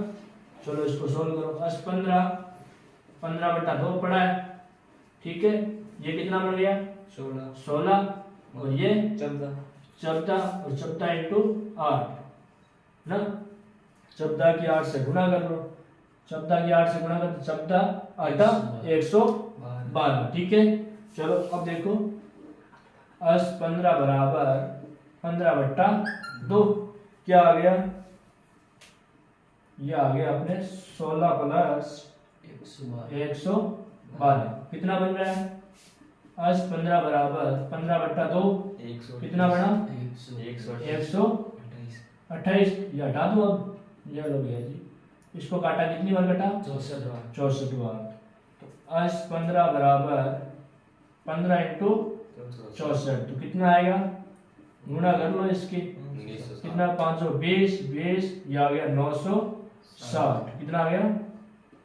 चलो इसको सोल्व करो। 15/2 पड़ा है। ठीक है। ये कितना बन गया 16 और ये 14 और 14 इंटू 8 ना। 14 की 8 से गुणा कर लो, 14 की 8 से गुणा कर 14 8 112। ठीक है। चलो अब देखो 15 बराबर 15/2 क्या आ गया, ये आ गया अपने 16 प्लस 112 कितना बन रहा है 15 बराबर 15/2 कितना बना 128। ये हटा दो, अब ये लो भैया जी, इसको काटा कितनी बार काटा 64 बार। तो 15 बराबर 15 इंटू 64, तो कितना आएगा गुणा कर लो इसकी, कितना 520 20, ये आ गया 960। कितना आ गया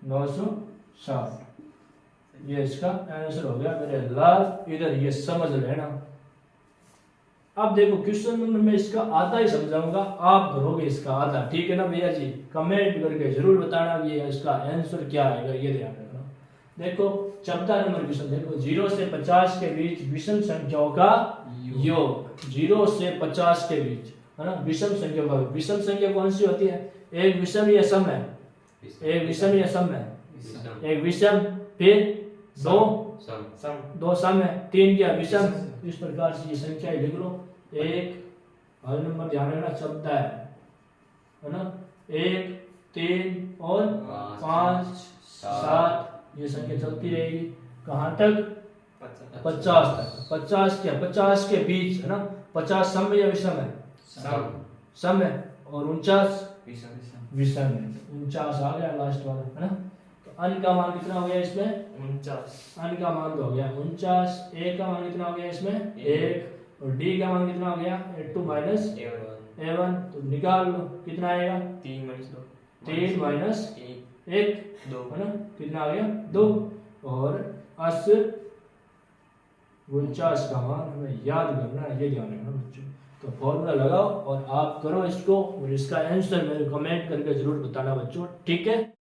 960। ये इसका आंसर हो गया मेरे लाल। इधर ये समझ लेना। अब देखो क्वेश्चन नंबर में इसका आधा ही समझाऊंगा, आप करोगे इसका आधा। ठीक है ना भैया जी, कमेंट करके जरूर बताना ये इसका आंसर क्या आएगा, ये ध्यान रखना। देखो 14 नंबर क्वेश्चन देखो, 0 से 50 के बीच विषम संख्याओं का योग। 0 से 50 के बीच है ना विषम संख्या का। विषम संख्या कौन सी होती है, एक विषम या सम है, एक विषम या सम है विषम एक विषम, फिर दो सम सम दो सम है, तीन क्या विषम। इस प्रकार से ये संख्या लिख लो। एक हर नंबर ध्यान रखना शब्द है ना, एक, तीन और पाँच, सात, ये संख्या चलती रहेगी कहाँ तक? 50 तक। 50 क्या? 50 के बीच है ना। 50 सम है या विषम है? सम सम है। और 49 विषम विषम है। 49 आ गया लास्ट वाला है ना। तो अन का मान कितना हो गया इसमें? 49 अन का मान तो हो गया 49। ए का मान कितना हो गया इसमें? एक। और डी का मान कितना हो गया? 2 माइनस A1। तो निकाल लो कितना आएगा? 3 -2 3 माइनस 1 1 2 है ना, कितना आ गया? 2। और 80 49 का मान हमें याद करना है, ये ध्यान रखना बच्चों। तो फॉर्मूला लगाओ और आप करो इसको, और इसका आंसर मेरे कमेंट करके जरूर बताना बच्चों, ठीक है।